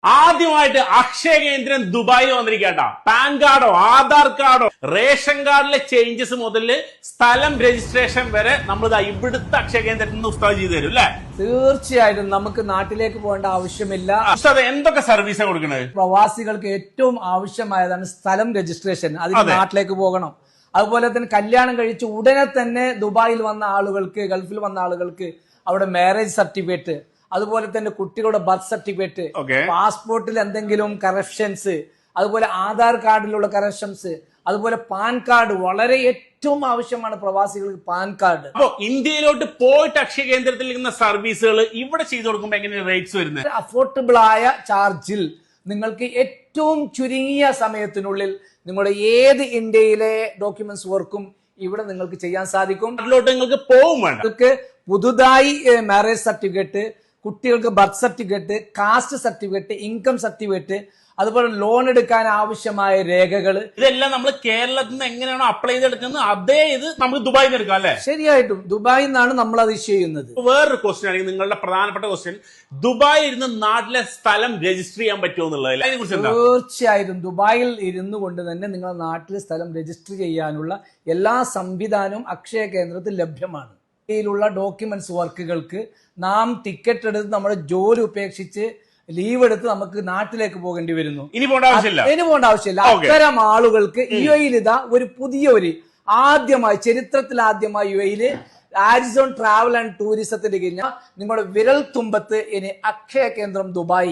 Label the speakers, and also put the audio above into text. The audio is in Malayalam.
Speaker 1: ആദ്യമായിട്ട് അക്ഷയ കേന്ദ്രം ദുബായിൽ വന്നിരിക്കട്ടാ. പാൻ കാർഡോ ആധാർ കാർഡോ റേഷൻ കാർഡിലെ ചേഞ്ചസ് മുതൽ സ്ഥലം രജിസ്ട്രേഷൻ വരെ നമ്മൾ ഇവിടുത്തെ അക്ഷയ കേന്ദ്രത്തിൽ നിന്ന് ഉസ്താദ് ചെയ്തു തരും അല്ലെ?
Speaker 2: തീർച്ചയായിട്ടും നമുക്ക് നാട്ടിലേക്ക് പോകേണ്ട ആവശ്യമില്ല.
Speaker 1: ഉസ്താദ് എന്തൊക്കെ സർവീസാണ് കൊടുക്കുന്നത്?
Speaker 2: പ്രവാസികൾക്ക് ഏറ്റവും ആവശ്യമായതാണ് സ്ഥലം രജിസ്ട്രേഷൻ. അതിന് നാട്ടിലേക്ക് പോകണം. അതുപോലെ തന്നെ കല്യാണം കഴിച്ച് ഉടനെ തന്നെ ദുബായിൽ വന്ന ആളുകൾക്ക്, ഗൾഫിൽ വന്ന ആളുകൾക്ക് അവിടെ മാരേജ് സർട്ടിഫിക്കറ്റ്, അതുപോലെ തന്നെ കുട്ടികളുടെ ബർത്ത് സർട്ടിഫിക്കറ്റ്, പാസ്പോർട്ടിൽ എന്തെങ്കിലും കറക്ഷൻസ്, അതുപോലെ ആധാർ കാർഡിലുള്ള കറക്ഷൻസ്, അതുപോലെ പാൻ കാർഡ് വളരെ ഏറ്റവും ആവശ്യമാണ് പ്രവാസികൾക്ക് പാൻ കാർഡ്.
Speaker 1: അപ്പോ ഇന്ത്യയിലോട്ട് പോയിട്ട് അക്ഷയ കേന്ദ്രത്തിൽ ഇരിക്കുന്ന സർവീസുകൾ ഇവിടെ ചെയ്തു കൊടുക്കുമ്പോൾ എങ്ങനെയാണ് റേറ്റ്സ് വരുന്നത്?
Speaker 2: അഫോർഡബിൾ ആയ ചാർജിൽ നിങ്ങൾക്ക് ഏറ്റവും ചുരുങ്ങിയ സമയത്തിനുള്ളിൽ നിങ്ങളുടെ ഏത് ഇന്ത്യയിലെ ഡോക്യുമെന്റ്സ് വർക്കും ഇവിടെ നിങ്ങൾക്ക് ചെയ്യാൻ സാധിക്കും.
Speaker 1: അതിലോട്ട് നിങ്ങൾക്ക് പോകും വേണം.
Speaker 2: നിങ്ങൾക്ക് പുതുതായി മാരേജ് സർട്ടിഫിക്കറ്റ്, കുട്ടികൾക്ക് birth certificate, caste certificate, income certificate, അതുപോലെ ലോൺ എടുക്കാൻ ആവശ്യമായ രേഖകൾ,
Speaker 1: ഇതെല്ലാം നമ്മൾ കേരളത്തിൽ നിന്ന് എങ്ങനെയാണോ അപ്ലൈ ചെയ്തെടുക്കുന്നത് അതേ ഇത് നമുക്ക് ദുബായിൽ നിന്ന് എടുക്കാം അല്ലെ?
Speaker 2: ശരിയായിട്ടും ദുബായിൽ നിന്നാണ് നമ്മൾ അത് ചെയ്യുന്നത്.
Speaker 1: വേറൊരു ക്വസ്റ്റ്യൻ ആണെങ്കിൽ നിങ്ങളുടെ പ്രധാനപ്പെട്ട ക്വസ്റ്റ്യൻ, ദുബായിൽ ഇരുന്ന് നാട്ടിലെ സ്ഥലം രജിസ്റ്റർ ചെയ്യാൻ പറ്റുമോ എന്നുള്ളത്.
Speaker 2: തീർച്ചയായിട്ടും ദുബായിൽ ഇരുന്നു കൊണ്ട് തന്നെ നിങ്ങളുടെ നാട്ടിലെ സ്ഥലം രജിസ്റ്റർ ചെയ്യാനുള്ള എല്ലാ സംവിധാനവും അക്ഷയ കേന്ദ്രത്തിൽ ലഭ്യമാണ്. ുള്ള ഡോക്യുമെന്റ്സ് വർക്കുകൾക്ക് നാം ടിക്കറ്റ് എടുത്ത് നമ്മുടെ ജോലി ഉപേക്ഷിച്ച് ലീവ് എടുത്ത് നമുക്ക് നാട്ടിലേക്ക് പോകേണ്ടി വരുന്നു.
Speaker 1: ഇനി പോകേണ്ട
Speaker 2: ആവശ്യമില്ല. അത്തരം ആളുകൾക്ക് യുഎഇയിൽ ഇതാ ഒരു ആദ്യമായി ചരിത്രത്തിൽ ആദ്യമായി യുഎഇയിൽ ആരിസോൺ ട്രാവൽ ആൻഡ് ടൂറിസത്തിന്റെ കീഴിൽ നിങ്ങളുടെ വിരൽ തുമ്പത്ത് ഇനി അക്ഷയ കേന്ദ്രം ദുബായ്.